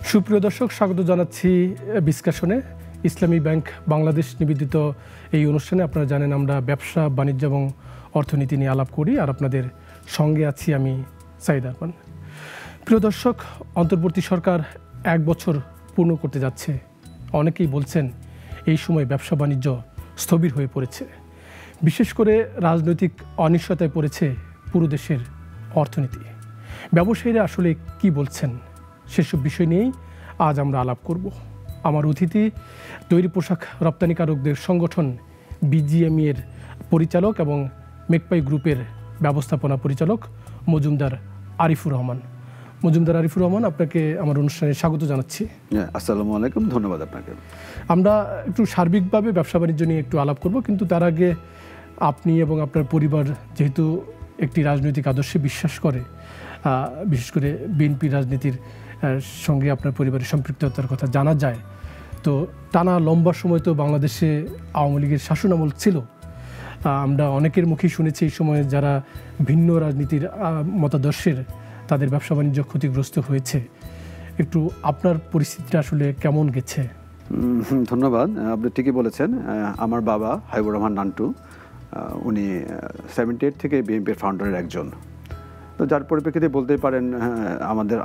সুপ্রিয় দর্শক, স্বাগত জানাচ্ছি ডিসকাশনে। ইসলামী ব্যাংক বাংলাদেশ নিবেদিত এই অনুষ্ঠানে আপনারা জানেন আমরা ব্যবসা, বাণিজ্য এবং অর্থনীতি নিয়ে আলাপ করি, আর আপনাদের সঙ্গে আছি আমি সাইদ আরমান। প্রিয় দর্শক, অন্তর্বর্তী সরকার 1 বছর পূর্ণ করতে যাচ্ছে। অনেকেই বলছেন এই সময় ব্যবসা বাণিজ্য স্থবির হয়ে পড়েছে, বিশেষ করে রাজনৈতিক অনিশ্চয়তায় পড়েছে পুরো দেশের অর্থনীতি। ব্যবসায়ীরা আসলে কি বলছেন সেসব বিষয় নিয়েই আজ আমরা আলাপ করব। আমার অতিথি তৈরি পোশাক রপ্তানিকারকদের সংগঠন বিজিএমই এর পরিচালক এবং মেকপাই গ্রুপের ব্যবস্থাপনা পরিচালক মজুমদার আরিফুর রহমান। মজুমদার আরিফুর রহমান, আপনাকে আমার অনুষ্ঠানে স্বাগত জানাচ্ছি। আসসালামু আলাইকুম, ধন্যবাদ আপনাকে। আমরা একটু সার্বিকভাবে ব্যবসা বাণিজ্য নিয়ে একটু আলাপ করব, কিন্তু তার আগে আপনি এবং আপনার পরিবার যেহেতু একটি রাজনৈতিক আদর্শে বিশ্বাস করে, বিশেষ করে বিএনপি রাজনীতির সঙ্গে আপনার পরিবারের সম্পৃক্ততার কথা জানা যায়, তো টানা লম্বা সময় তো বাংলাদেশে আওয়ামী লীগের শাসনামল ছিল। আমরা অনেকের মুখেই শুনেছি এই সময় যারা ভিন্ন রাজনীতির মতাদর্শের তাদের ব্যবসা বাণিজ্য ক্ষতিগ্রস্ত হয়েছে। একটু আপনার পরিস্থিতিটা আসলে কেমন গেছে? ধন্যবাদ, আপনি ঠিকই বলেছেন। আমার বাবা হাবিবুর রহমান নান্টু, উনি 78 থেকে বিএনপির ফাউন্ডারের একজন। তো যার পরিপ্রেক্ষিতে বলতেই পারেন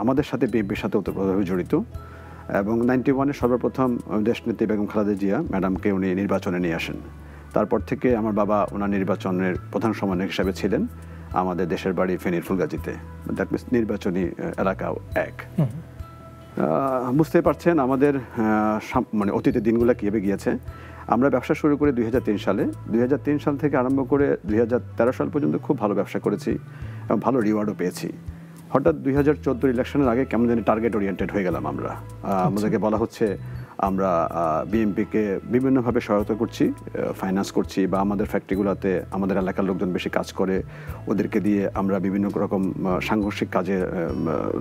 আমাদের সাথে বিএনপির সাথে ওতপ্রোতভাবে জড়িত। এবং 91-এ সর্বপ্রথম দেশনেত্রী বেগম খালেদা জিয়া ম্যাডামকে উনি নির্বাচনে নিয়ে আসেন। তারপর থেকে আমার বাবা ওনার নির্বাচনের প্রধান সমন্বয়ক হিসাবে ছিলেন আমাদের দেশের বাড়ি ফেনীর ফুলগাজীতে, দ্যাট মিনস নির্বাচনী এলাকা 1। বুঝতেই পারছেন আমাদের মানে অতীতের দিনগুলো কীভাবে গিয়েছে। আমরা ব্যবসা শুরু করি 2003 সালে। 2003 সাল থেকে আরম্ভ করে 2013 সাল পর্যন্ত খুব ভালো ব্যবসা করেছি এবং ভালো রিওয়ার্ডও পেয়েছি। হঠাৎ 2014 ইলেকশনের আগে কেমন জানি টার্গেট ওরিয়েন্টেড হয়ে গেলাম আমরা। আমাদেরকে বলা হচ্ছে আমরা বিএনপিকে বিভিন্নভাবে সহায়তা করছি, ফাইন্যান্স করছি, বা আমাদের ফ্যাক্টরিগুলোতে আমাদের এলাকার লোকজন বেশি কাজ করে, ওদেরকে দিয়ে আমরা বিভিন্ন রকম সাংঘর্ষিক কাজে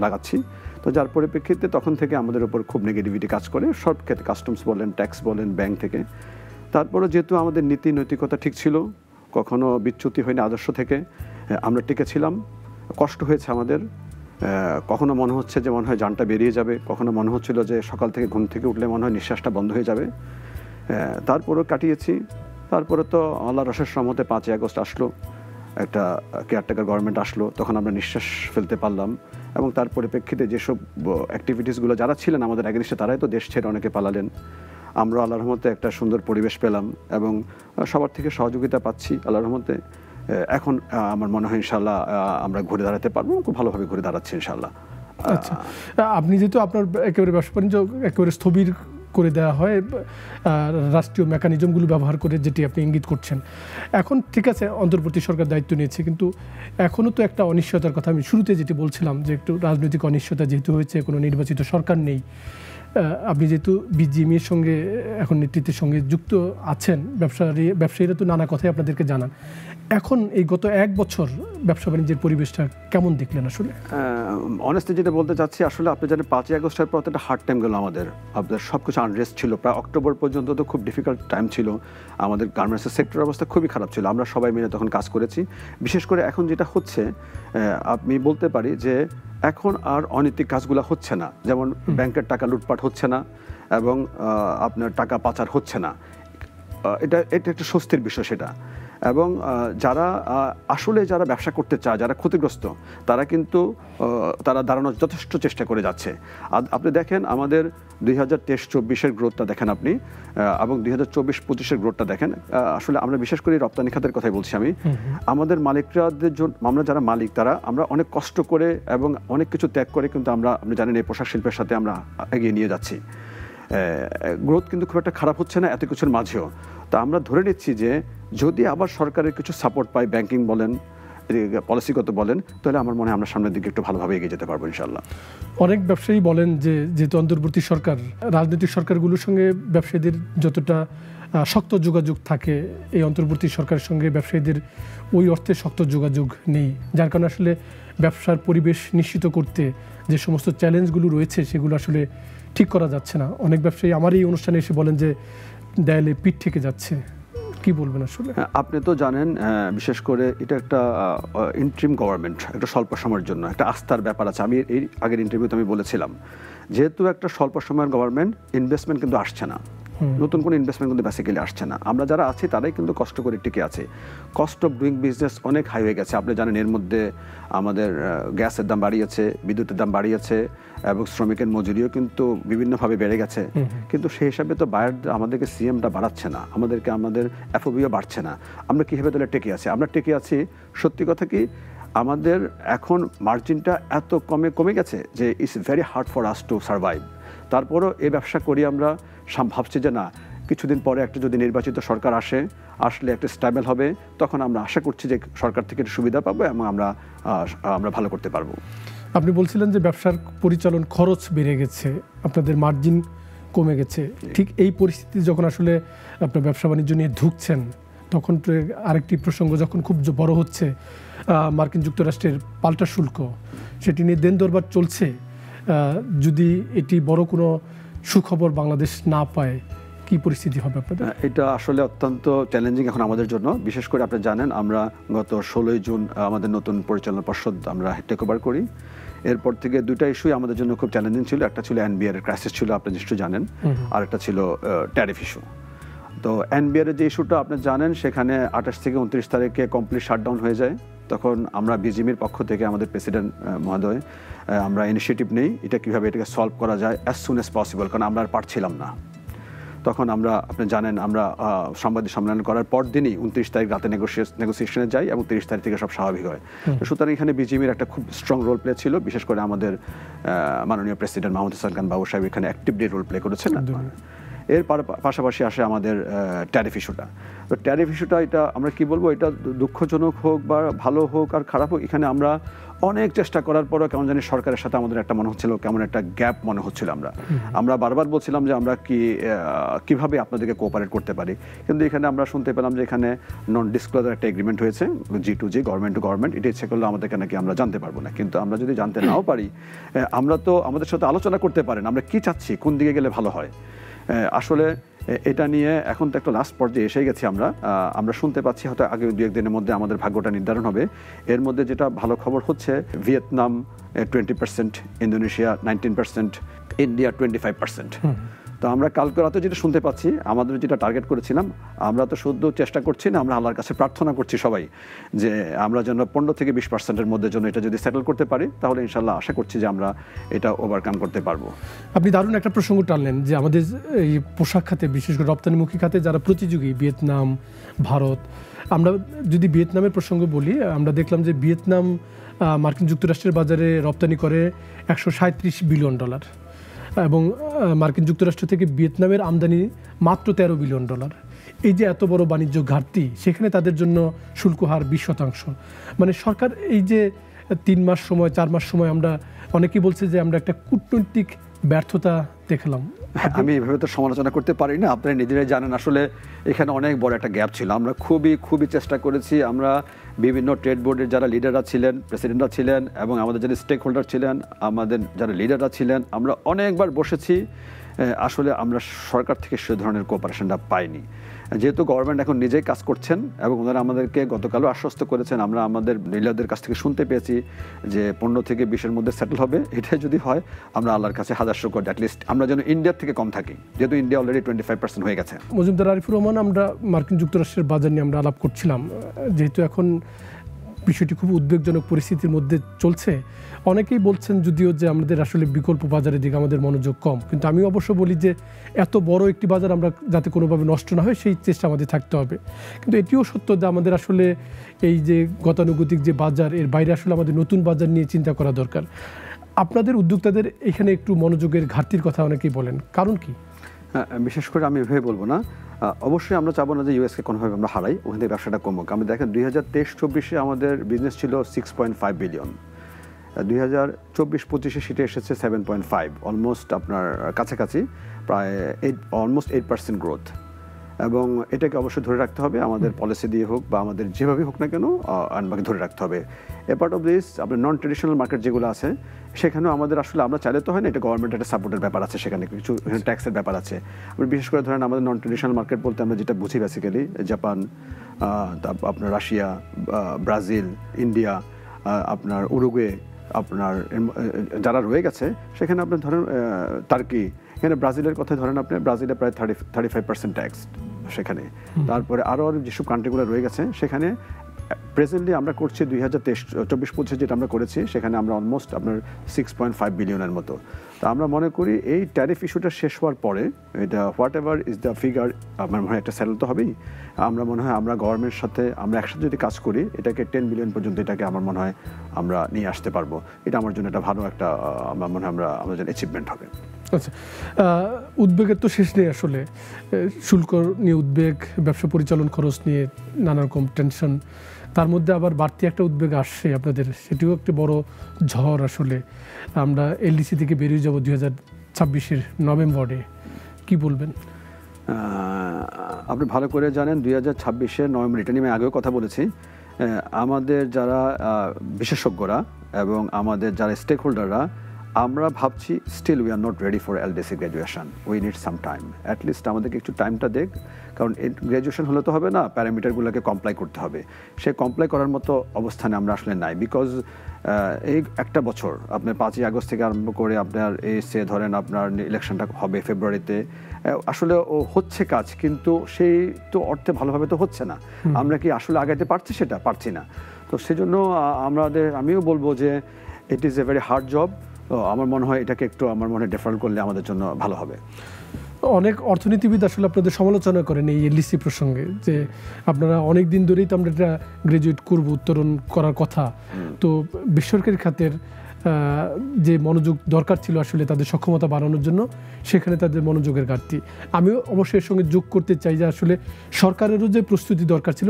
লাগাচ্ছি। তো যার পরিপ্রেক্ষিতে তখন থেকে আমাদের উপর খুব নেগেটিভিটি কাজ করে, সব ক্ষেত্রে কাস্টমস বলেন, ট্যাক্স বলেন, ব্যাংক থেকে। তারপরে যেহেতু আমাদের নীতি নৈতিকতা ঠিক ছিল, কখনো বিচ্যুতি হয়নি আদর্শ থেকে, আমরা টিকেছিলাম। কষ্ট হয়েছে আমাদের, কখনো মনে হচ্ছে যে মনে হয় জানটা বেরিয়ে যাবে, কখনো মনে হচ্ছিল যে সকাল থেকে ঘুম থেকে উঠলে মনে হয় নিঃশ্বাসটা বন্ধ হয়ে যাবে। তারপরেও কাটিয়েছি। তারপরে তো আল্লাহর অশেষ রহমতে 5ই আগস্ট আসলো, একটা কেয়ারটেকার গভর্নমেন্ট আসলো, তখন আমরা নিঃশ্বাস ফেলতে পারলাম। এবং তার পরিপ্রেক্ষিতে যেসব অ্যাক্টিভিটিসগুলো যারা ছিলেন আমাদের এগেইনস্টে, তারাই তো দেশ ছেড়ে অনেকে পালালেন। আমরা আল্লাহর রহমতে একটা সুন্দর পরিবেশ পেলাম এবং সবার থেকে সহযোগিতা পাচ্ছি আল্লাহর রহমতে। এখন আমার মনে হয় ইনশাল্লাহ আমরা ঘুরে দাঁড়াতে পারবো, খুব ভালোভাবে ঘুরে দাঁড়াচ্ছি ইনশাল্লাহ। আচ্ছা, আপনি যেহেতু আপনার একেবারে ব্যবসা বাণিজ্য একেবারে স্থবির করে দেওয়া হয় রাষ্ট্রীয় মেকানিজমগুলো ব্যবহার করে, যেটি আপনি ইঙ্গিত করছেন, এখন ঠিক আছে অন্তর্বর্তী সরকার দায়িত্ব নিয়েছে, কিন্তু এখনও তো একটা অনিশ্চয়তার কথা আমি শুরুতে যেটি বলছিলাম, যে একটু রাজনৈতিক অনিশ্চয়তা যেহেতু হয়েছে, কোনো নির্বাচিত সরকার নেই। আপনি যেহেতু বিজিএমই এর সঙ্গে এখন নেতৃত্বের সঙ্গে যুক্ত আছেন, ব্যবসায়ীরা তো নানা কথাই আপনাদেরকে জানান। এখন এই গত 1 বছর ব্যবসা বাণিজ্যের পরিবেশটা কেমন দেখলেন আসলে? অনেস্টলি যেটা বলতে চাচ্ছি, আসলে আপনি জানেন 5ই আগস্টের পর একটা হার্ড টাইম গেল আমাদের। আপনাদের সব কিছু আনরেস্ট ছিল, প্রায় অক্টোবর পর্যন্ত তো খুব ডিফিকাল্ট টাইম ছিল। আমাদের গার্মেন্টসের সেক্টরের অবস্থা খুবই খারাপ ছিল। আমরা সবাই মিলে তখন কাজ করেছি। বিশেষ করে এখন যেটা হচ্ছে, আমি বলতে পারি যে এখন আর অনৈতিক কাজগুলো হচ্ছে না, যেমন ব্যাংকের টাকা লুটপাট হচ্ছে না এবং আপনার টাকা পাচার হচ্ছে না। এটা একটা স্বস্তির বিষয় সেটা। এবং যারা আসলে যারা ব্যবসা করতে চায়, যারা ক্ষতিগ্রস্ত, তারা কিন্তু তারা দাঁড়ানোর যথেষ্ট চেষ্টা করে যাচ্ছে। আপনি দেখেন আমাদের 2023-24-এর গ্রোথটা দেখেন আপনি, এবং 2024-25-এর গ্রোথটা দেখেন। আসলে আমরা বিশেষ করে রপ্তানি খাতের কথাই বলছি আমি। আমাদের মালিকরাদের জন্য, আমরা যারা মালিক তারা আমরা অনেক কষ্ট করে এবং অনেক কিছু ত্যাগ করে কিন্তু আপনি জানেন এই পোশাক শিল্পের সাথে আমরা এগিয়ে নিয়ে যাচ্ছি। গ্রোথ কিন্তু খুব একটা খারাপ হচ্ছে না এত কিছুর মাঝেও। তা আমরা ধরে নিচ্ছি যে যদি আবার সরকারের কিছু সাপোর্ট পাই, ব্যাংকিং বলেন, পলিসিগত বলেন, তাহলে আমার মনে হয় আমরা সামনের দিকে একটু ভালোভাবে এগিয়ে যেতে পারবো ইনশাল্লাহ। অনেক ব্যবসায়ী বলেন যে যেহেতু অন্তর্বর্তী সরকার, রাজনৈতিক সরকারগুলোর সঙ্গে ব্যবসায়ীদের যতটা শক্ত যোগাযোগ থাকে, এই অন্তর্বর্তী সরকারের সঙ্গে ব্যবসায়ীদের ওই অর্থে শক্ত যোগাযোগ নেই, যার কারণে আসলে ব্যবসার পরিবেশ নিশ্চিত করতে যে সমস্ত চ্যালেঞ্জগুলো রয়েছে সেগুলো আসলে ঠিক করা যাচ্ছে না। অনেক ব্যবসায়ী আমার এই অনুষ্ঠানে এসে বলেন যে দেয়ালে পিঠ থেকে যাচ্ছে। কি বলবেন আসলে? আপনি তো জানেন, বিশেষ করে এটা একটা ইন্টারিম গভর্নমেন্ট, একটা স্বল্প সময়ের জন্য একটা আস্থার ব্যাপার আছে। আমি এই আগের ইন্টারভিউতে আমি বলেছিলাম, যেহেতু একটা স্বল্প সময়ের গভর্নমেন্ট, ইনভেস্টমেন্ট কিন্তু আসছে না, নতুন কোনো ইনভেস্টমেন্ট কিন্তু বেসিক্যালি আসছে না। আমরা যারা আছি তারাই কিন্তু কষ্ট করে টিকে আছে। কস্ট অফ ডুইং বিজনেস অনেক হাই হয়ে গেছে। আপনি জানেন এর মধ্যে আমাদের গ্যাসের দাম বাড়িয়েছে, বিদ্যুতের দাম বাড়িয়েছে, এবং শ্রমিকের মজুরিও কিন্তু বিভিন্নভাবে বেড়ে গেছে। কিন্তু সেই হিসাবে তো বায়ার আমাদেরকে সিএমটা বাড়াচ্ছে না, আমাদের এফওবিও বাড়ছে না। আমরা কীভাবে তাহলে টেকে আছি? আমরা টেকে আছি, সত্যি কথা কি, আমাদের এখন মার্জিনটা এত কমে গেছে যে it's very hard for us to survive. তারপরও এই ব্যবসা করি আমরা, ভাবছি যে না, কিছুদিন পরে একটা যদি নির্বাচিত সরকার আসলে একটা স্টেবল হবে, তখন আমরা আশা করছি যে সরকার থেকে সুবিধা পাবো এবং আমরা ভালো করতে পারবো। আপনি বলছিলেন যে ব্যবসার পরিচালন খরচ বেড়ে গেছে, আপনাদের মার্জিন কমে গেছে। ঠিক এই পরিস্থিতি যখন আসলে আপনার ব্যবসা বাণিজ্য নিয়ে ঢুকছেন, তখন আরেকটি প্রসঙ্গ যখন খুব বড় হচ্ছে, মার্কিন যুক্তরাষ্ট্রের পাল্টা শুল্ক, সেটি নিয়ে দেন দরবার চলছে। যদি এটি বড় কোনো সুখবর বাংলাদেশ না পায়, কি পরিস্থিতি হবে আপনাদের? এটা আসলে অত্যন্ত চ্যালেঞ্জিং এখন আমাদের জন্য। বিশেষ করে আপনি জানেন আমরা গত 16ই জুন আমাদের নতুন পরিচালনা পর্ষদ আমরা টেক ওভার করি। এরপর থেকে দুইটা ইস্যুই আমাদের জন্য খুব চ্যালেঞ্জিং ছিল। একটা ছিল এনবিআর এর ক্রাইসিস ছিল, আপনি নিশ্চয়ই জানেন, আর একটা ছিল ট্যারিফ ইস্যু। তো এনবিআর এর যে ইস্যুটা আপনি জানেন, সেখানে 28 থেকে 29 তারিখে কমপ্লিট শাটডাউন হয়ে যায়। তখন আমরা বিজিএমের পক্ষ থেকে আমাদের প্রেসিডেন্ট মহোদয় আমরা ইনিশিয়েটিভ নেই এটা কীভাবে এটাকে সলভ করা যায় অ্যাজ সুন অ্যাজ পসিবল, কারণ আমরা আর পারছিলাম না। তখন আমরা, আপনি জানেন, আমরা সাংবাদিক সম্মেলন করার পর দিনই 29 তারিখ রাতে নেগোসিয়েশনে যাই এবং 30 তারিখ থেকে সব স্বাভাবিক হয়। তো সুতরাং এখানে বিজিএমের একটা খুব স্ট্রং রোল প্লে ছিল। বিশেষ করে আমাদের মাননীয় প্রেসিডেন্ট মাহমুদ হাসান খান বাবু সাহেব এখানে অ্যাক্টিভলি রোল প্লে করেছেন। এর পাশাপাশি আসে আমাদের ট্যারিফ ইস্যুটা। তো ট্যারিফ ইস্যুটা, এটা আমরা কি বলবো, এটা দুঃখজনক হোক বা ভালো হোক আর খারাপ হোক, এখানে আমরা অনেক চেষ্টা করার পরও কেমন জানি সরকারের সাথে আমাদের একটা মনে হচ্ছিল, কেমন একটা গ্যাপ মনে হচ্ছিল। আমরা বারবার বলছিলাম যে আমরা কিভাবে আপনাদেরকে কোঅপারেট করতে পারি, কিন্তু এখানে আমরা শুনতে পেলাম যে এখানে নন ডিসক্লোজার একটা এগ্রিমেন্ট হয়েছে, G2G, গভর্নমেন্ট টু গভর্নমেন্ট। এটা ইচ্ছে করলে আমাদেরকে নাকি আমরা জানতে পারবো না। কিন্তু আমরা যদি জানতে নাও পারি, আমরা তো আমাদের সাথে আলোচনা করতে পারেন আমরা কি চাচ্ছি, কোন দিকে গেলে ভালো হয়। আসলে এটা নিয়ে এখন তো একটা লাস্ট পর্যায়ে এসে গেছি। আমরা শুনতে পাচ্ছি হয়তো আগে 2-1 দিনের মধ্যে আমাদের ভাগ্যটা নির্ধারণ হবে। এর মধ্যে যেটা ভালো খবর হচ্ছে, ভিয়েতনাম 20%, ইন্দোনেশিয়া 19%, ইন্ডিয়া 25%। তো আমরা কালকে রাতে যেটা শুনতে পাচ্ছি, আমাদের যেটা টার্গেট করেছিলাম, আমরা তো শুধু চেষ্টা করছি না, আমরা আল্লাহর কাছে প্রার্থনা করছি সবাই যে আমরা যেন 15 থেকে 20%-এর মধ্যে জন্য এটা যদি সেটেল করতে পারি, তাহলে ইনশাল্লাহ আশা করছি যে আমরা এটা ওভারকাম করতে পারবো। আপনি দারুণ একটা প্রসঙ্গ টানলেন যে আমাদের এই পোশাক খাতে, বিশেষ করে রপ্তানিমুখী খাতে যারা প্রতিযোগী, ভিয়েতনাম, ভারত। আমরা যদি ভিয়েতনামের প্রসঙ্গ বলি, আমরা দেখলাম যে ভিয়েতনাম মার্কিন যুক্তরাষ্ট্রের বাজারে রপ্তানি করে $137 বিলিয়ন, এবং মার্কিন যুক্তরাষ্ট্র থেকে ভিয়েতনামের আমদানি মাত্র $13 বিলিয়ন। এই যে এত বড় বাণিজ্য ঘাটতি, সেখানে তাদের জন্য শুল্ক হার 20%। মানে সরকার এই যে 3 মাস সময়, 4 মাস সময়, আমরা অনেকেই বলছে যে আমরা একটা কূটনৈতিক ব্যর্থতা দেখলাম। আমি এভাবে তো সমালোচনা করতে পারি না, আপনারা নিজেরাই জানেন আসলে এখানে অনেক বড় একটা গ্যাপ ছিল। আমরা খুবই চেষ্টা করেছি। আমরা বিভিন্ন ট্রেড বোর্ডের যারা লিডাররা ছিলেন, প্রেসিডেন্টরা ছিলেন, এবং আমাদের যারা স্টেক হোল্ডার ছিলেন, আমাদের যারা লিডাররা ছিলেন, আমরা অনেকবার বসেছি। আসলে আমরা সরকার থেকে সে ধরনের কোঅপারেশনটা পাইনি। যেহেতু গভর্নমেন্ট এখন নিজেই কাজ করছেন এবং ওনারা আমাদেরকে গতকালও আশ্বস্ত করেছেন, আমরা আমাদের ডিলারদের কাছ থেকে শুনতে পেয়েছি যে 15 থেকে 20-এর মধ্যে সেটেল হবে। এটাই যদি হয়, আমরা আল্লাহর কাছে হাজার শুকর, অ্যাটলিস্ট আমরা যেন ইন্ডিয়ার থেকে কম থাকি, যেহেতু ইন্ডিয়া অলরেডি 25% হয়ে গেছে। মজুমদার আরিফুর রহমান, আমরা মার্কিন যুক্তরাষ্ট্রের বাজার নিয়ে আমরা আলাপ করছিলাম। যেহেতু এখন বিষয়টি খুব উদ্বেগজনক পরিস্থিতির মধ্যে চলছে, অনেকেই বলছেন যদিও যে আমাদের আসলে বিকল্প বাজারের দিকে আমাদের মনোযোগ কম, কিন্তু আমি অবশ্য বলি যে এত বড় একটি বাজার আমরা যাতে কোনোভাবে নষ্ট না হয় সেই চেষ্টা আমাদের থাকতে হবে। কিন্তু এটিও সত্য যে আমাদের আসলে এই যে গতানুগতিক যে বাজার, এর বাইরে আসলে আমাদের নতুন বাজার নিয়ে চিন্তা করা দরকার। আপনাদের উদ্যোক্তাদের এখানে একটু মনোযোগের ঘাটতির কথা অনেকেই বলেন, কারণ কি? বিশেষ করে আমি এভাবে বলবো না, অবশ্যই আমরা চাবো না যে ইউএসকে কোনোভাবে আমরা হারাই, ওখান থেকে ব্যবসাটা কমুক। আমি দেখেন 2023-24-এ আমাদের বিজনেস ছিল 6.5 বিলিয়ন, 2024-25-এ সেটা এসেছে 7.5, অলমোস্ট আপনার কাছাকাছি, প্রায় অলমোস্ট 8% গ্রোথ। এবং এটাকে অবশ্যই ধরে রাখতে হবে, আমাদের পলিসি দিয়ে হোক বা আমাদের যেভাবে হোক না কেন আনবাকে ধরে রাখতে হবে। এ পার্ট অফ দিস আপনার নন ট্রেডিশনাল মার্কেট যেগুলো আছে সেখানেও আমাদের আসলে আমরা চাইলে তো হয় না, এটা গভর্নমেন্টের একটা সাপোর্টের ব্যাপার আছে, সেখানে কিছু ট্যাক্সের ব্যাপার আছে। বিশেষ করে ধরেন আমাদের নন ট্রেডিশনাল মার্কেট বলতে আমরা যেটা বুঝি বেসিক্যালি জাপান, আপনার রাশিয়া, ব্রাজিল, ইন্ডিয়া, আপনার উরুগুয়ে, আপনার যারা রয়ে গেছে সেখানে আপনি ধরেন টার্কি, এখানে ব্রাজিলের কথা ধরেন আপনি, ব্রাজিলে প্রায় 35% ট্যাক্স সেখানে। তারপরে আরও যেসব কান্ট্রিগুলো রয়ে গেছে সেখানে প্রেজেন্টলি আমরা করছি 2023-24-25 যেটা আমরা করেছি সেখানে আমরা অলমোস্ট আপনার 6.5 বিলিয়নের মতো। তা আমরা মনে করি এই ট্যারিফ ইস্যুটা শেষ হওয়ার পরে এটা what ever is the figure আমার মনে হয় একটা সেটেল তো হবেই। আমরা মনে হয় আমরা গভর্নমেন্টের সাথে আমরা একসাথে যদি কাজ করি এটাকে 10 বিলিয়ন পর্যন্ত এটাকে আমার মনে হয় আমরা নিয়ে আসতে পারবো। এটা আমার জন্য একটা ভালো একটা আমার মনে হয় আমাদের জন্য অ্যাচিভমেন্ট হবে। আচ্ছা, উদ্বেগের তো শেষ নেই আসলে, শুল্ক নিয়ে উদ্বেগ, ব্যবসা পরিচালন খরচ নিয়ে নানা রকম টেনশন, তার মধ্যে আবার বাড়তি একটা উদ্বেগ আসছে আপনাদের, সেটিও একটা বড় ঝড় আসলে। আমরা এলডিসি থেকে বেরিয়ে যাব 2026-এর নভেম্বরে, কি বলবেন? আপনি ভালো করে জানেন 2026-এর নভেম্বর, এটা নিয়ে আমি আগেও কথা বলেছি, আমাদের যারা বিশেষজ্ঞরা এবং আমাদের যারা স্টেক হোল্ডাররা আমরা ভাবছি still we are not ready for LDC graduation, we need some time, at least আমাদেরকে একটু টাইমটা দেখ, কারণ গ্র্যাজুয়েশন হলে তো হবে না, প্যারামিটারগুলোকে কমপ্লাই করতে হবে, সে কমপ্লাই করার মতো অবস্থানে আমরা আসলে নাই। বিকজ এই একটা বছর আপনার 5ই আগস্ট থেকে আরম্ভ করে আপনার সে ধরেন আপনার ইলেকশনটা হবে ফেব্রুয়ারিতে, আসলে ও হচ্ছে কাজ কিন্তু সেই তো অর্থে ভালোভাবে তো হচ্ছে না, আমরা কি আসলে আগাইতে পারছি? সেটা পারছি না। তো সেজন্য আমিও বলবো যে it is a very hard job. আমার মনে হয় এটাকে একটু আমার মনে হয় ডেফার করলে আমাদের জন্য ভালো হবে। অনেক অর্থনীতিবিদ আসলে আপনাদের সমালোচনা করেন এই এলডিসি প্রসঙ্গে, যে আপনারা অনেক দিন ধরেই তো আমরা এটা গ্রাজুয়েট করব, উত্তরণ করার কথা, তো বেসরকারি খাতের যে মনোযোগ দরকার ছিল আসলে তাদের সক্ষমতা বাড়ানোর জন্য, সেখানে তাদের মনোযোগের ঘাটতি। আমিও অবশ্যই এর সঙ্গে যোগ করতে চাই যে আসলে সরকারেরও যে প্রস্তুতি দরকার ছিল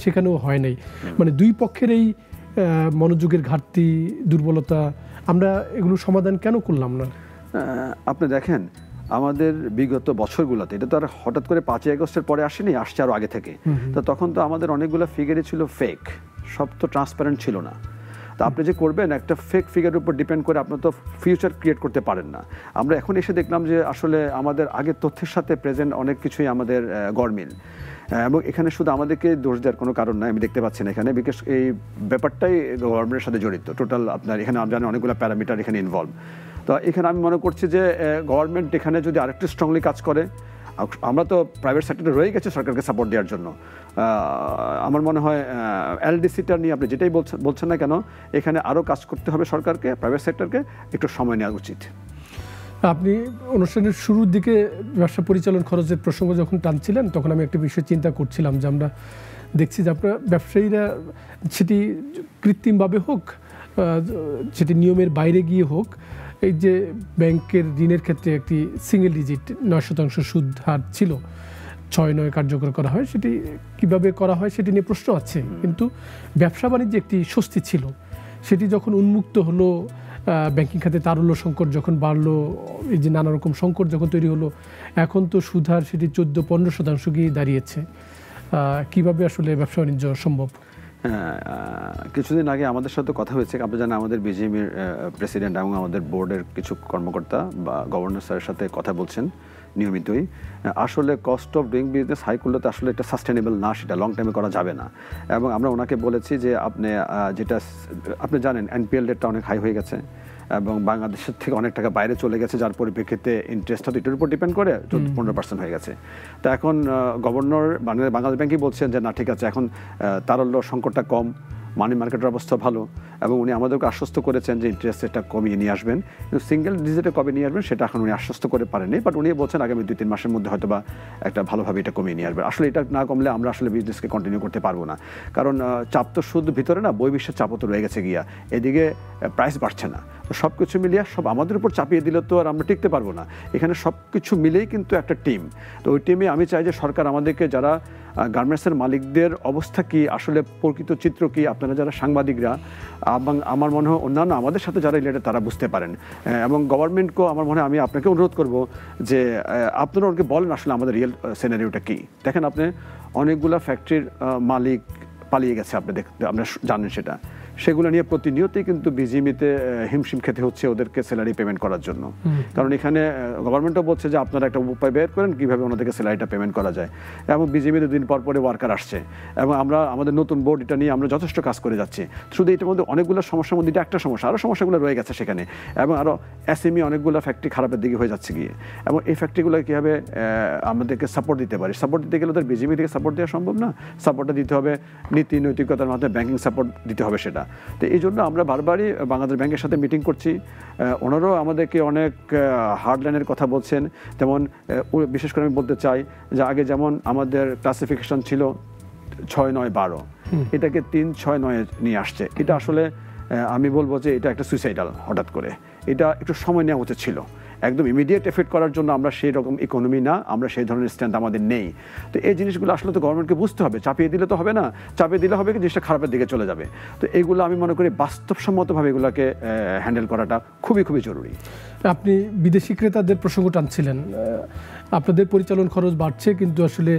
সেখানেও হয় নাই। মানে দুই পক্ষের এই মনোযোগের ঘাটতি, দুর্বলতা, আমরা এগুলো সমাধান কেন করলাম না? আপনি দেখেন আমাদের বিগত বছরগুলোতে, এটা তো আর হঠাৎ করে 5ই আগস্টের পরে আসেনি, আসছে আরও আগে থেকে। তো তখন তো আমাদের অনেকগুলো ফিগারই ছিল ফেক, সব তো ট্রান্সপারেন্ট ছিল না। তো আপনি যে করবেন একটা ফেক ফিগারের উপর ডিপেন্ড করে আপনার তো ফিউচার ক্রিয়েট করতে পারেন না। আমরা এখন এসে দেখলাম যে আসলে আমাদের আগের তথ্যের সাথে প্রেজেন্ট অনেক কিছুই আমাদের গরমিল, এবং এখানে শুধু আমাদেরকে দোষ দেওয়ার কোনো কারণ নাই, আমি দেখতে পাচ্ছি না এখানে, বিকজ এই ব্যাপারটাই গভর্নমেন্টের সাথে জড়িত টোটাল। আপনার এখানে আমি জানি অনেকগুলো প্যারামিটার এখানে ইনভলভ। তো এখানে আমি মনে করছি যে গভর্নমেন্ট এখানে যদি আরেকটু স্ট্রংলি কাজ করে, আমরা তো প্রাইভেট সেক্টরে রয়ে গেছে সরকারকে সাপোর্ট দেওয়ার জন্য, আমার মনে হয় এলডিসিটা নিয়ে আপনি যেটাই বলছেন না কেন, এখানে আরও কাজ করতে হবে সরকারকে, প্রাইভেট সেক্টরকে একটু সময় নেওয়া উচিত। আপনি অনুষ্ঠানের শুরুর দিকে ব্যবসা পরিচালন খরচের প্রসঙ্গ যখন টানছিলেন, তখন আমি একটা বিষয় চিন্তা করছিলাম যে আমরা দেখছি যে আপনার ব্যবসায়ীরা সেটি কৃত্রিমভাবে হোক, সেটি নিয়মের বাইরে গিয়ে হোক, এই যে ব্যাংকের ঋণের ক্ষেত্রে একটি সিঙ্গেল ডিজিট 9% সুদ হার ছিল, 6-9 কার্যকর করা হয়, সেটি কিভাবে করা হয় সেটি নিয়ে প্রশ্ন আছে, কিন্তু ব্যবসা বাণিজ্যে একটি স্বস্তি ছিল। সেটি যখন উন্মুক্ত হলো, ব্যাংকিং খাতে তারল্য সংকট যখন বাড়লো, এই যে নানা রকম সংকট যখন তৈরি হলো, এখন তো সুদ হার সেটি 14-15% গিয়ে দাঁড়িয়েছে। কিভাবে আসলে ব্যবসা বাণিজ্য সম্ভব? কিছুদিন আগে আমাদের সাথে কথা হয়েছে, আপনি জানেন আমাদের বিজিএমের প্রেসিডেন্ট এবং আমাদের বোর্ডের কিছু কর্মকর্তা বা গভর্নর স্যারের সাথে কথা বলছেন নিয়মিতই। আসলে cost of doing business high করলে তো আসলে এটা সাস্টেনেবল না, সেটা লং টাইমে করা যাবে না। এবং আমরা ওনাকে বলেছি যে আপনি জানেন এনপিএল রেটটা অনেক হাই হয়ে গেছে এবং বাংলাদেশের থেকে অনেক টাকা বাইরে চলে গেছে, যার পরিপ্রেক্ষিতে ইন্টারেস্টটা তো এটার উপর ডিপেন্ড করে 15% হয়ে গেছে। তো এখন গভর্নর বাংলাদেশ ব্যাংকই বলছেন যে না ঠিক আছে, এখন তারল্য সংকটটা কম, মানি মার্কেটের অবস্থা ভালো, এবং উনি আমাদেরকে আশ্বস্ত করেছেন যে ইন্টারেস্ট রেটটা কমিয়ে নিয়ে আসবেন, কিন্তু সিঙ্গেল ডিজিটে কবে নিয়ে আসবেন সেটা এখন উনি আশ্বস্ত করে পারেননি, বাট উনি বলছেন আগামী 2-3 মাসের মধ্যে হয়তো বা একটা ভালোভাবে এটা কমিয়ে নিয়ে আসবেন। আসলে এটা না কমলে আমরা আসলে বিজনেসকে কন্টিনিউ করতে পারবো না, কারণ চাপ তো শুধু ভিতরে না, বহির্বিশ্বের চাপও তো রয়ে গেছে গিয়া, এদিকে প্রাইস বাড়ছে না, তো সব কিছু মিলিয়ে সব আমাদের উপর চাপিয়ে দিলে তো আর আমরা টিকতে পারবো না। এখানে সব কিছু মিলেই কিন্তু একটা টিম, তো ওই টিমে আমি চাই যে সরকার আমাদেরকে যারা গার্মেন্টসের মালিকদের অবস্থা কি, আসলে প্রকৃত চিত্র কি, আপনারা যারা সাংবাদিকরা এবং আমার মনে হয় অন্যান্য আমাদের সাথে যারা রিলেটেড তারা বুঝতে পারেন। এবং গভর্নমেন্টকেও আমার মনে হয় আমি আপনাকে অনুরোধ করব যে আপনারা ওকে বলেন আসলে আমাদের রিয়েল সিনারিওটা কি। দেখেন, আপনি অনেকগুলো ফ্যাক্টরির মালিক পালিয়ে গেছে, আপনি আপনারা জানেন সেটা। সেগুলো নিয়ে প্রতিনিয়তই কিন্তু বিজিএমইতে হিমশিম খেতে হচ্ছে ওদেরকে স্যালারি পেমেন্ট করার জন্য। কারণ এখানে গভর্নমেন্টও বলছে যে আপনারা একটা উপায় বের করেন কীভাবে ওনাদেরকে স্যালারিটা পেমেন্ট করা যায়। এবং বিজিএমইতে দিন পর পরে ওয়ার্কার আসছে এবং আমরা আমাদের নতুন বোর্ড এটা নিয়ে আমরা যথেষ্ট কাজ করে যাচ্ছি। শুধু এটার মধ্যে অনেকগুলো সমস্যার মধ্যে এটা একটা সমস্যা, আরও সমস্যাগুলো রয়ে গেছে সেখানে। এবং আরও এসএমই অনেকগুলো ফ্যাক্টরি খারাপের দিকে হয়ে যাচ্ছে গিয়ে। এবং এই ফ্যাক্টরিগুলো কীভাবে আমাদেরকে সাপোর্ট দিতে পারি। সাপোর্ট দিতে গেলে ওদের বিজিএমই থেকে সাপোর্ট দেওয়া সম্ভব না, সাপোর্টটা দিতে হবে নীতি নৈতিকতার মাধ্যমে, ব্যাংকিং সাপোর্ট দিতে হবে সেটা। তো এই জন্য আমরা বারবারই বাংলাদেশ ব্যাংকের সাথে মিটিং করছি। ওনারাও আমাদেরকে অনেক হার্ডলাইনের কথা বলছেন। যেমন বিশেষ করে আমি বলতে চাই যে আগে যেমন আমাদের ক্লাসিফিকেশন ছিল 6, 9, 12, এটাকে 3, 6, 9 নিয়ে আসছে। এটা আসলে আমি বলবো যে এটা একটা সুইসাইডাল। হঠাৎ করে এটা একটু সময় নেওয়া উচিত ছিল। একদম ইমিডিয়েট এফেক্ট করার জন্য আমরা সেই রকম ইকোনমি না, আমরা সেই ধরনের স্ট্যান্ড আমাদের নেই। তো এই জিনিসগুলো আসলে তো গভর্নমেন্টকে বুঝতে হবে, চাপিয়ে দিলে তো হবে না। চাপিয়ে দিলে হবে কি জিনিসটা খারাপের দিকে চলে যাবে। তো এইগুলো আমি মনে করি বাস্তবসম্মতভাবে এগুলোকে হ্যান্ডেল করাটা খুবই খুবই জরুরি। আপনি বিদেশি ক্রেতাদের প্রসঙ্গ টানছিলেন। আপনাদের পরিচালন খরচ বাড়ছে, কিন্তু আসলে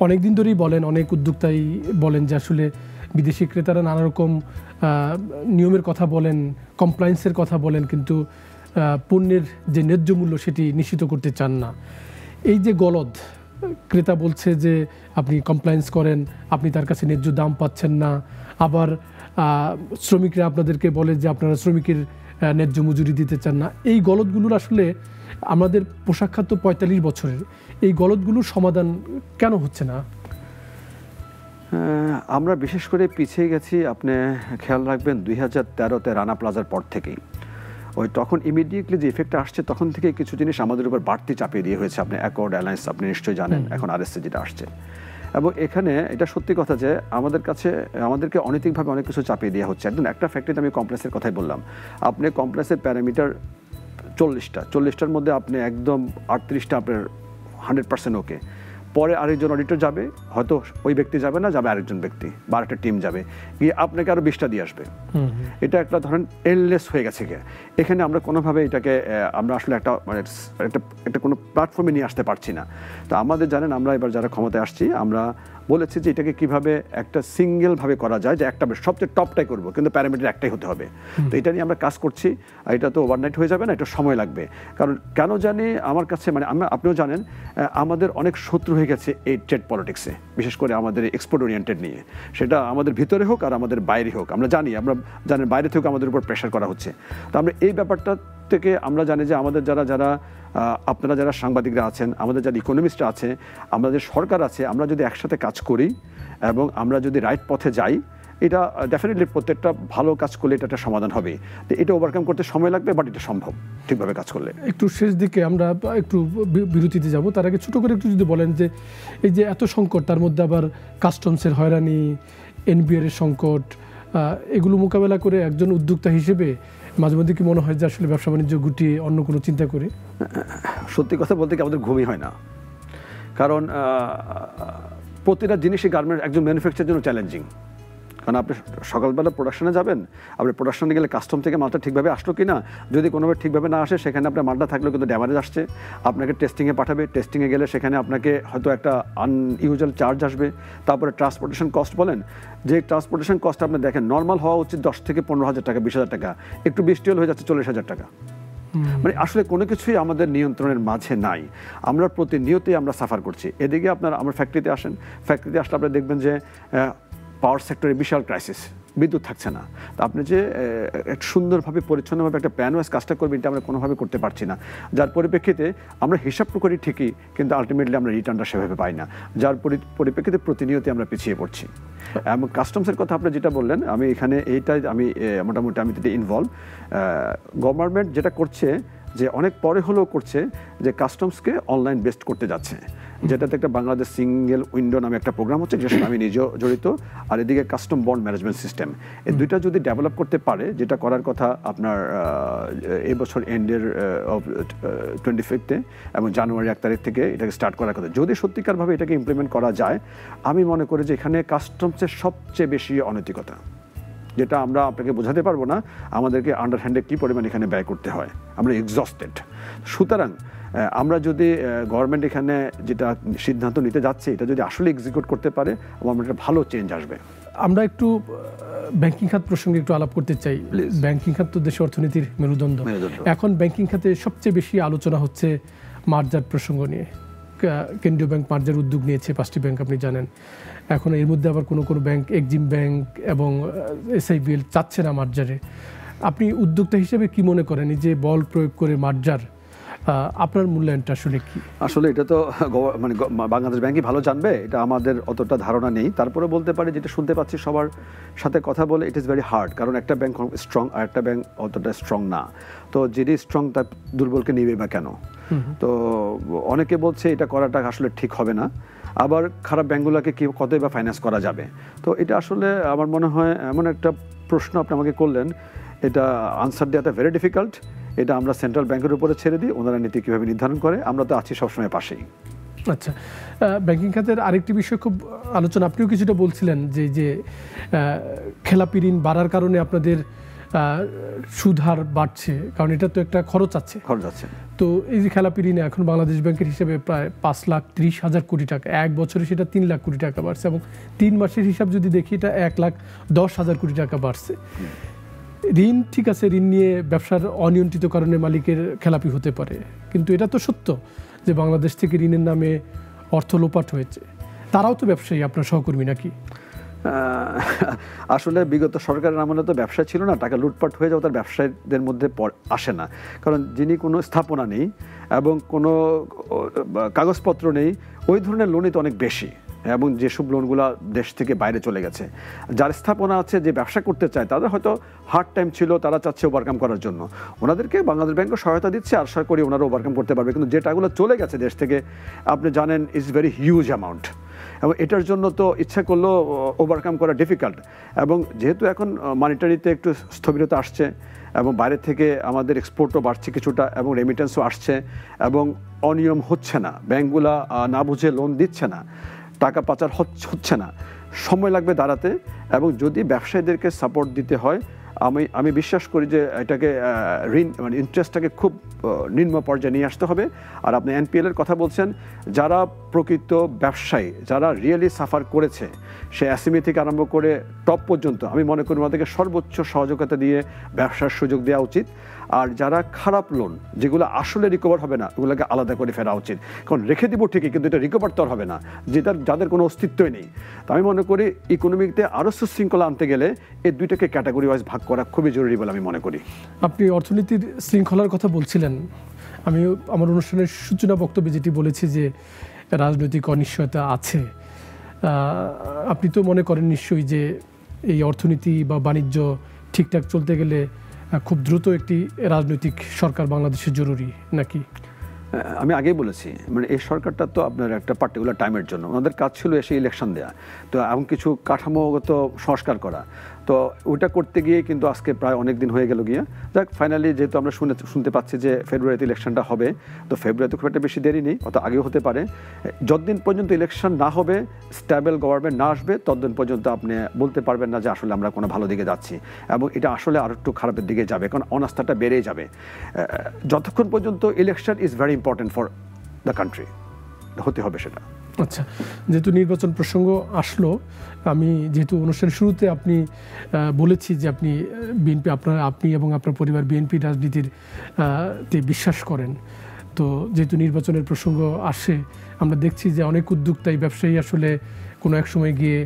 অনেক দিন ধরেই বলেন, অনেক উদ্যোক্তাই বলেন যে আসলে বিদেশি ক্রেতারা নানা রকম নিয়মের কথা বলেন, কমপ্লায়েন্সের কথা বলেন, কিন্তু পণ্যের যে ন্যায্য মূল্য সেটি নিশ্চিত করতে চান না। এই যে গলদ, ক্রেতা বলছে যে আপনি কমপ্লায়েন্স করেন, আপনি তার কাছে ন্যায্য দাম পাচ্ছেন না, আবার শ্রমিকরা আপনাদেরকে বলে যে আপনারা শ্রমিকের ন্যায্য মজুরি দিতে চান না। এই গলদগুলোর আসলে আমাদের পোশাক খাত 45 বছরের, এই গলদগুলোর সমাধান কেন হচ্ছে না? আমরা বিশেষ করে পিছিয়ে গেছি। আপনি খেয়াল রাখবেন 2013-তে রানা প্লাজার পর থেকেই তখন ইমিডিয়েটলি যে ইফেক্টটা আসছে তখন থেকে কিছু জিনিস আমাদের উপর বাড়তি চাপিয়ে দিয়ে হয়েছে। আপনি অ্যাকর্ড এয়ারলাইন্স আপনি নিশ্চয়ই জানেন, এখন আরএসসি যেটা আসছে। এবং এখানে এটা সত্যি কথা যে আমাদেরকে অনৈতিকভাবে অনেক কিছু চাপিয়ে দেওয়া হচ্ছে। একদম একটা ফ্যাক্টরিতে আমি কমপ্লেক্সের কথাই বললাম, আপনি কমপ্লেক্সের প্যারামিটার 40টার মধ্যে আপনি একদম 38টা আপনার 100% ওকে। পরে আরেকজন অডিটর যাবে, হয়তো ওই ব্যক্তি যাবে না, যাবে আরেকজন ব্যক্তি বা আরেকটা টিম যাবে, গিয়ে আপনাকে আরও 20টা দিয়ে আসবে। এটা একটা ধরেন এন্ডলেস হয়ে গেছে গিয়ে। এখানে আমরা কোনোভাবে এটাকে আমরা আসলে একটা কোনো প্ল্যাটফর্মে নিয়ে আসতে পারছি না। তো আমাদের জানেন, আমরা এবার যারা ক্ষমতায় আসছি আমরা বলেছি যে এটাকে কিভাবে একটা সিঙ্গেলভাবে করা যায়, যে একটা সবচেয়ে টপটাই করবো, কিন্তু প্যারামিটার একটাই হতে হবে। তো এটা নিয়ে আমরা কাজ করছি। এটা তো ওভারনাইট হয়ে যাবে না, এটা সময় লাগবে। কারণ কেন জানি আমার কাছে আপনিও জানেন আমাদের অনেক শত্রু হয়ে গেছে এই ট্রেড পলিটিক্সে, বিশেষ করে আমাদের এক্সপোর্ট ওরিয়েন্টেড নিয়ে। সেটা আমাদের ভিতরে হোক আর আমাদের বাইরে হোক, আমরা জানেন বাইরে থেকে আমাদের উপর প্রেশার করা হচ্ছে। তো আমরা এই ব্যাপারটা থেকে আমরা জানি যে আমাদের আপনারা যারা সাংবাদিকরা আছেন, আমাদের যারা ইকোনমিস্টরা আছে, আমাদের সরকার আছে, আমরা যদি একসাথে কাজ করি এবং আমরা যদি রাইট পথে যাই, এটা ডেফিনেটলি প্রত্যেকটা ভালো কাজ করলে এটা একটা সমাধান হবে। তো এটা ওভারকাম করতে সময় লাগবে, বাট এটা সম্ভব ঠিকভাবে কাজ করলে। একটু শেষ দিকে আমরা একটু বিরতিতে যাব, তার আগে ছোটো করে একটু যদি বলেন যে এই যে এত সংকট, তার মধ্যে আবার কাস্টমসের হয়রানি, এনবিআর এর সংকট, এগুলো মোকাবেলা করে একজন উদ্যোক্তা হিসেবে মাঝে মধ্যে কি মনে হয় যে আসলে ব্যবসা বাণিজ্য গুটিয়ে অন্য কোনো চিন্তা করে? সত্যি কথা বলতে কি আমাদের ঘুমই হয় না। কারণ প্রতিটা জিনিসই গার্মেন্ট একজন ম্যানুফ্যাকচারের জন্য চ্যালেঞ্জিং। কারণ আপনি সকালবেলা প্রোডাকশনে যাবেন, আপনি প্রোডাকশনে গেলে কাস্টম থেকে মালটা ঠিকভাবে আসলো কি না, যদি কোনোভাবে ঠিকভাবে না আসে সেখানে আপনার মালটা থাকলেও কিন্তু ড্যামেজ আসছে, আপনাকে টেস্টিংয়ে পাঠাবে। টেস্টিংয়ে গেলে সেখানে আপনাকে হয়তো একটা আনইউজুয়াল চার্জ আসবে। তারপরে ট্রান্সপোর্টেশন কস্ট বলেন, যে ট্রান্সপোর্টেশন কস্ট আপনি দেখেন নর্মাল হওয়া উচিত 10 থেকে 15,000 টাকা, 20,000 টাকা, একটু বৃষ্টি হলে হয়ে যাচ্ছে 40,000 টাকা। আসলে কোনো কিছুই আমাদের নিয়ন্ত্রণের মাঝে নাই। আমরা প্রতিনিয়তই আমরা সাফার করছি। এদিকে আমার ফ্যাক্টরিতে আসেন, ফ্যাক্টরিতে আসলে আপনি দেখবেন যে পাওয়ার সেক্টরে বিশাল ক্রাইসিস, বিদ্যুৎ থাকছে না। তো আপনি যে সুন্দরভাবে পরিচ্ছন্নভাবে একটা প্ল্যান ওয়াইজ কাজটা করবেন, এটা আমরা কোনোভাবে করতে পারছি না। যার পরিপ্রেক্ষিতে আমরা হিসাব করি ঠিকই, কিন্তু আলটিমেটলি আমরা রিটার্নটা সেভাবে পাই না। যার পরিপ্রেক্ষিতে প্রতিনিয়তই আমরা পিছিয়ে পড়ছি। এবং কাস্টমসের কথা আপনি যেটা বললেন, আমি এখানে মোটামুটি আমি যদি ইনভলভ। গভর্নমেন্ট যেটা করছে যে অনেক পরে হলেও করছে যে কাস্টমসকে অনলাইন বেসড করতে যাচ্ছে। যেটাতে একটা বাংলাদেশ সিঙ্গেল উইন্ডো নামে একটা প্রোগ্রাম হচ্ছে, যেটা আমি নিজেও জড়িত, আর এদিকে কাস্টম বন্ড ম্যানেজমেন্ট সিস্টেম। এই দুইটা যদি ডেভেলপ করতে পারে, যেটা করার কথা আপনার এই বছর এন্ডের 25 এবং জানুয়ারি 1 তারিখ থেকে এটাকে স্টার্ট করার কথা, যদি সত্যিকারভাবে এটাকে ইমপ্লিমেন্ট করা যায়, আমি মনে করি যে এখানে কাস্টমসের সবচেয়ে বেশি অনৈতিকতা, যেটা আমরা আপনাকে বোঝাতে পারবো না আমাদেরকে আন্ডারহ্যান্ডে কী পরিমাণ এখানে ব্যয় করতে হয়, আমরা এক্সস্টেড। সুতরাং আমরা যদি গভর্নমেন্ট এখানে যেটা সিদ্ধান্ত নিতে যাচ্ছে এটা যদি আসলে এক্সিকিউট করতে পারে, আমার একটা ভালো চেঞ্জ আসবে। আমরা একটু ব্যাংকিং খাত প্রসঙ্গে একটু আলাপ করতে চাই। ব্যাংকিং খাত তো দেশের অর্থনীতির মেরুদণ্ড। এখন ব্যাংকিং খাতে সবচেয়ে বেশি আলোচনা হচ্ছে মার্জার প্রসঙ্গ নিয়ে। কেন্দ্রীয় ব্যাংক মার্জার উদ্যোগ নিয়েছে 5টি ব্যাংক, আপনি জানেন। এখন এর মধ্যে আবার কোনো কোনো ব্যাংক, এক্সিম ব্যাংক এবং SIBL চাচ্ছে না মার্জারে। আপনি উদ্যোক্তা হিসেবে কি মনে করেন, এই যে বল প্রয়োগ করে মার্জার, আপনার মূল্যায়নটা আসলে কি? আসলে এটা তো মানে বাংলাদেশ ব্যাংকই ভালো জানবে, এটা আমাদের অতটা ধারণা নেই। তারপরে বলতে পারি, যেটা শুনতে পাচ্ছি সবার সাথে কথা বলে, ইট ইজ ভেরি হার্ড, কারণ একটা ব্যাংক স্ট্রং আর একটা ব্যাংক অতটা স্ট্রং না। তো যিনি স্ট্রং তার দুর্বলকে নিবে বা কেন? তো অনেকে বলছে এটা করাটা আসলে ঠিক হবে না, আবার খারাপ ব্যাংকগুলোকে কতই বা ফাইন্যান্স করা যাবে। তো এটা আসলে আমার মনে হয় এমন একটা প্রশ্ন আপনি আমাকে করলেন, এটা আনসার দেওয়াটা ভেরি ডিফিকাল্ট। এটা আমরা সেন্ট্রাল ব্যাংকের উপরে ছেড়ে দিই, ওনারা নীতি কীভাবে নির্ধারণ করে, আমরা তো আছি সবসময় পাশেই। আচ্ছা, ব্যাংকিং খাতের আরেকটি বিষয় খুব আলোচনা, আপনিও কিছুটা বলছিলেন যে খেলাপি ঋণ বাড়ার কারণে আপনাদের সুদ হার বাড়ছে, কারণ এটা তো একটা খরচ আছে। তো এই যে খেলাপি ঋণে এখন বাংলাদেশ ব্যাংকের হিসেবে প্রায় 5,30,000 কোটি টাকা, এক বছরে সেটা 3 লাখ কোটি টাকা বাড়ছে, এবং 3 মাসের হিসাব যদি দেখি এটা 1,10,000 কোটি টাকা বাড়ছে। ঋণ ঠিক আছে, ঋণ নিয়ে ব্যবসার অনিয়ন্ত্রিত কারণে মালিকের খেলাপি হতে পারে, কিন্তু এটা তো সত্য যে বাংলাদেশ থেকে ঋণের নামে অর্থ লোপাট হয়েছে। তারাও তো ব্যবসায়ী, আপনার সহকর্মী নাকি? আসলে বিগত সরকারের আমলে তো ব্যবসা ছিল না, টাকা লুটপাট হয়ে যাওয়া তার ব্যবসায়ীদের মধ্যে আসে না, কারণ যিনি কোনো স্থাপনা নেই এবং কোনো কাগজপত্র নেই, ওই ধরনের লোনই তো অনেক বেশি, এবং যেসব লোনগুলো দেশ থেকে বাইরে চলে গেছে। যার স্থাপনা আছে, যে ব্যবসা করতে চায়, তাদের হয়তো হার্ড টাইম ছিল, তারা চাচ্ছে ওভারকাম করার জন্য, ওনাদেরকে বাংলাদেশ ব্যাংকও সহায়তা দিচ্ছে, আশা করি ওনারা ওভারকাম করতে পারবে। কিন্তু যে টাকাগুলো চলে গেছে দেশ থেকে, আপনি জানেন, ইটস ভেরি হিউজ অ্যামাউন্ট, এবং এটার জন্য তো ইচ্ছা করলেও ওভারকাম করা ডিফিকাল্ট। এবং যেহেতু এখন মনিটারিতে একটু স্থবিরতা আসছে, এবং বাইরে থেকে আমাদের এক্সপোর্টও বাড়ছে কিছুটা, এবং রেমিটেন্সও আসছে, এবং অনিয়ম হচ্ছে না, ব্যাংকগুলা না বুঝে লোন দিচ্ছে না, টাকা পাচার হচ্ছে না, সময় লাগবে দাঁড়াতে। এবং যদি ব্যবসায়ীদেরকে সাপোর্ট দিতে হয়, আমি বিশ্বাস করি যে এটাকে ঋণ মানে ইন্টারেস্টটাকে খুব নিম্ন পর্যায়ে নিয়ে আসতে হবে। আর আপনি NPL এর কথা বলছেন, যারা প্রকৃত ব্যবসায়ী, যারা রিয়েলি সাফার করেছে, সে SME থেকে আরম্ভ করে টপ পর্যন্ত, আমি মনে করি ওনাদেরকে সর্বোচ্চ সহযোগিতা দিয়ে ব্যবসার সুযোগ দেওয়া উচিত। আর যারা খারাপ লোন, যেগুলো আসলে রিকভার হবে না, ওগুলোকে আলাদা করে ফেরা উচিত, কারণ রেখে দিব ঠিকই, কিন্তু এটা রিকভার তো আর হবে না, যাদের কোনো অস্তিত্বই নেই। তো আমি মনে করি ইকোনমিতে আরও সুশৃঙ্খলা আনতে গেলে এই দুইটাকে ক্যাটাগরি ওয়াইজ ভাগ করা খুবই জরুরি বলে আমি মনে করি। আপনি অর্থনীতির শৃঙ্খলার কথা বলছিলেন, আমি আমার অনুষ্ঠানের সূচনা বক্তব্যে যেটি বলেছি যে রাজনৈতিক অনিশ্চয়তা আছে, আপনি তো মনে করেন নিশ্চয়ই যে এই অর্থনীতি বা বাণিজ্য ঠিকঠাক চলতে গেলে খুব দ্রুত একটি রাজনৈতিক সরকার বাংলাদেশে জরুরি নাকি? আমি আগেই বলেছি, মানে এই সরকারটা তো আপনার একটা পার্টিকুলার টাইমের জন্য, ওনাদের কাজ ছিল এসে ইলেকশন দেওয়া, তো এমন কিছু কাঠামোগত সংস্কার করা, তো ওটা করতে গিয়ে কিন্তু আজকে প্রায় অনেক দিন হয়ে গেল গিয়ে। যাক, ফাইনালি যেহেতু আমরা শুনতে পাচ্ছি যে ফেব্রুয়ারিতে ইলেকশনটা হবে, তো ফেব্রুয়ারিতে খুব একটা বেশি দেরি নেই, অত আগেও হতে পারে। যতদিন পর্যন্ত ইলেকশন না হবে, স্টেবল গভর্নমেন্ট না আসবে, ততদিন পর্যন্ত আপনি বলতে পারবেন না যে আসলে আমরা কোনো ভালো দিকে যাচ্ছি, এবং এটা আসলে আরও একটু খারাপের দিকে যাবে, কারণ অনাস্থাটা বেড়েই যাবে। যতক্ষণ পর্যন্ত election is very important for the country, হতে হবে সেটা। আচ্ছা, যেহেতু নির্বাচন প্রসঙ্গ আসলো, আমি যেহেতু অনুষ্ঠানের শুরুতে আপনি বলেছি যে আপনি বিএনপি, আপনি এবং আপনার পরিবার বিএনপি রাজনীতির তে বিশ্বাস করেন, তো যেহেতু নির্বাচনের প্রসঙ্গ আসে, আমরা দেখছি যে অনেক উদ্যোক্তাই, ব্যবসায়ী আসলে কোনো এক সময় গিয়ে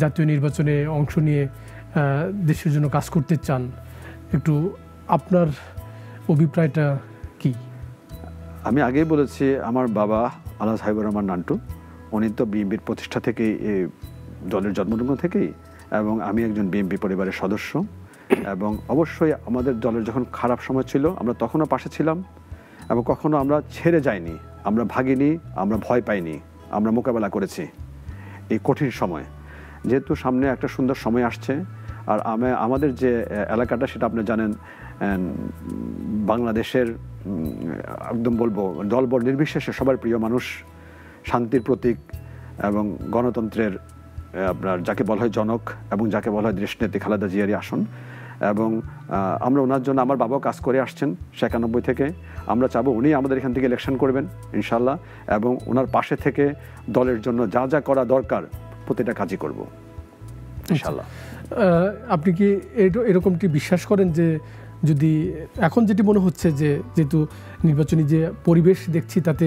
জাতীয় নির্বাচনে অংশ নিয়ে দেশের জন্য কাজ করতে চান। একটু আপনার অভিপ্রায়টা কি? আমি আগেই বলেছি, আমার বাবা আলহাজ হাবিবুর রহমান নান্টু, উনি তো বিএনপির প্রতিষ্ঠা থেকেই, দলের জন্মলগ্ন থেকেই, এবং আমি একজন বিএনপি পরিবারের সদস্য, এবং অবশ্যই আমাদের দলের যখন খারাপ সময় ছিল, আমরা তখনও পাশে ছিলাম, এবং কখনো আমরা ছেড়ে যাইনি, আমরা ভাগিনি, আমরা ভয় পাইনি, আমরা মোকাবেলা করেছি এই কঠিন সময়। যেহেতু সামনে একটা সুন্দর সময় আসছে, আর আমাদের যে এলাকাটা সেটা আপনি জানেন, বাংলাদেশের একদম বলবো দলবল নির্বিশেষে সবার প্রিয় মানুষ, শান্তির প্রতীক এবং গণতন্ত্রের আপনার যাকে বলা হয় জনক এবং যাকে বলা হয় দেশনেত্রী খালেদা জিয়ারই আসন। এবং আমরা ওনার জন্য, আমার বাবাও কাজ করে আসছেন ৯৭ থেকে। আমরা চাবো উনি আমাদের এখান থেকে ইলেকশন করবেন ইনশাল্লাহ, এবং ওনার পাশে থেকে দলের জন্য যা যা করা দরকার প্রতিটা কাজই করব ইনশাল্লাহ। আপনি কি এরকমটি বিশ্বাস করেন যে যদি এখন যেটি মনে হচ্ছে যে যেহেতু নির্বাচনী যে পরিবেশ দেখছি তাতে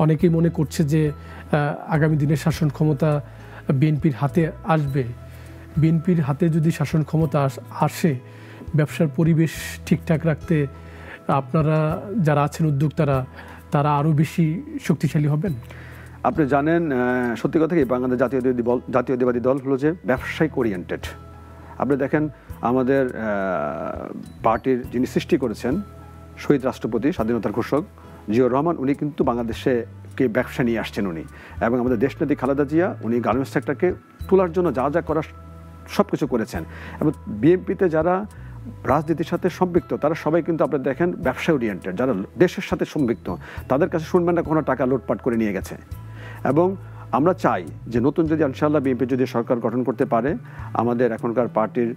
অনেকেই মনে করছে যে আগামী দিনে শাসন ক্ষমতা বিএনপির হাতে আসবে, বিএনপির হাতে যদি শাসন ক্ষমতা আসে ব্যবসার পরিবেশ ঠিকঠাক রাখতে আপনারা যারা আছেন উদ্যোক্তারা তারা আরও বেশি শক্তিশালী হবেন? আপনি জানেন, সত্যি কথা কি, বাংলাদেশ জাতীয়তাবাদী দল হলো যে ব্যবসায়িক ওরিয়েন্টেড। আপনি দেখেন আমাদের পার্টির যিনি সৃষ্টি করেছেন শহীদ রাষ্ট্রপতি স্বাধীনতার ঘোষক জিয়াউর রহমান, উনি কিন্তু বাংলাদেশে ব্যবসা নিয়ে আসছেন উনি, এবং আমাদের দেশনেত্রী খালেদা জিয়া উনি গার্মেন্টস সেক্টরকে তোলার জন্য যা যা করার সব কিছু করেছেন। এবং বিএনপিতে যারা রাজনীতির সাথে সম্পৃক্ত তারা সবাই কিন্তু আপনারা দেখেন ব্যবসা ওরিয়েন্টেড, যারা দেশের সাথে সম্পৃক্ত তাদের কাছে শুনবেন না কোনো টাকা লুটপাট করে নিয়ে গেছে। এবং আমরা চাই যে নতুন যদি ইনশাআল্লাহ বিএনপি যদি সরকার গঠন করতে পারে, আমাদের এখনকার পার্টির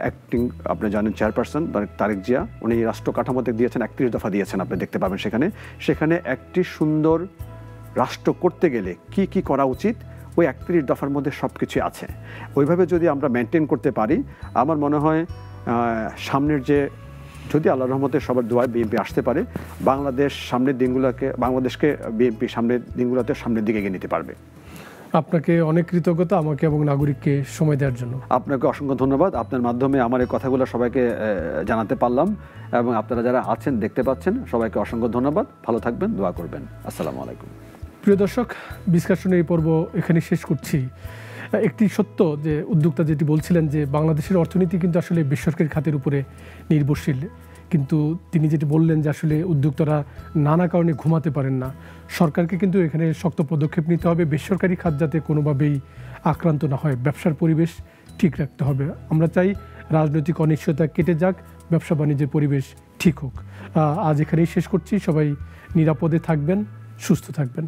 অ্যাক্টিং আপনি জানেন চেয়ারপারসন তারেক জিয়া, উনি রাষ্ট্র কাঠামোতে দিয়েছেন ৩১ দফা দিয়েছেন, আপনি দেখতে পাবেন সেখানে একটি সুন্দর রাষ্ট্র করতে গেলে কি কি করা উচিত ওই ৩১ দফার মধ্যে সব কিছু আছে। ওইভাবে যদি আমরা মেনটেন করতে পারি, আমার মনে হয় সামনের যে যদি আল্লাহর রহমতে সবার দোয়ায় বিএনপি আসতে পারে, বাংলাদেশকে বিএনপি সামনের দিনগুলোতে সামনের দিকে এগিয়ে নিতে পারবে। আপনাকে অনেক কৃতজ্ঞতা আমাকে এবং নাগরিককে সময় দেওয়ার জন্য। আপনাকে অসংখ্য ধন্যবাদ। আপনার মাধ্যমে আমার এই কথাগুলো সবাইকে জানাতে পারলাম, এবং আপনারা যারা আছেন দেখতে পাচ্ছেন সবাইকে অসংখ্য ধন্যবাদ। ভালো থাকবেন, দোয়া করবেন। আসসালামু আলাইকুম। প্রিয় দর্শক, ডিসকাশনের এই পর্ব এখানে শেষ করছি। একটি সত্য যে উদ্যোক্তা যেটি বলছিলেন যে বাংলাদেশের অর্থনীতি কিন্তু আসলে বেসরকারি খাতের উপরে নির্ভরশীল, কিন্তু তিনি যেটি বললেন যে আসলে উদ্যোক্তারা নানা কারণে ঘুমাতে পারেন না। সরকারকে কিন্তু এখানে শক্ত পদক্ষেপ নিতে হবে, বেসরকারি খাত যাতে কোনোভাবেই আক্রান্ত না হয়, ব্যবসার পরিবেশ ঠিক রাখতে হবে। আমরা চাই রাজনৈতিক অনিশ্চয়তা কেটে যাক, ব্যবসা বাণিজ্যের পরিবেশ ঠিক হোক। আজ এখানেই শেষ করছি। সবাই নিরাপদে থাকবেন, সুস্থ থাকবেন।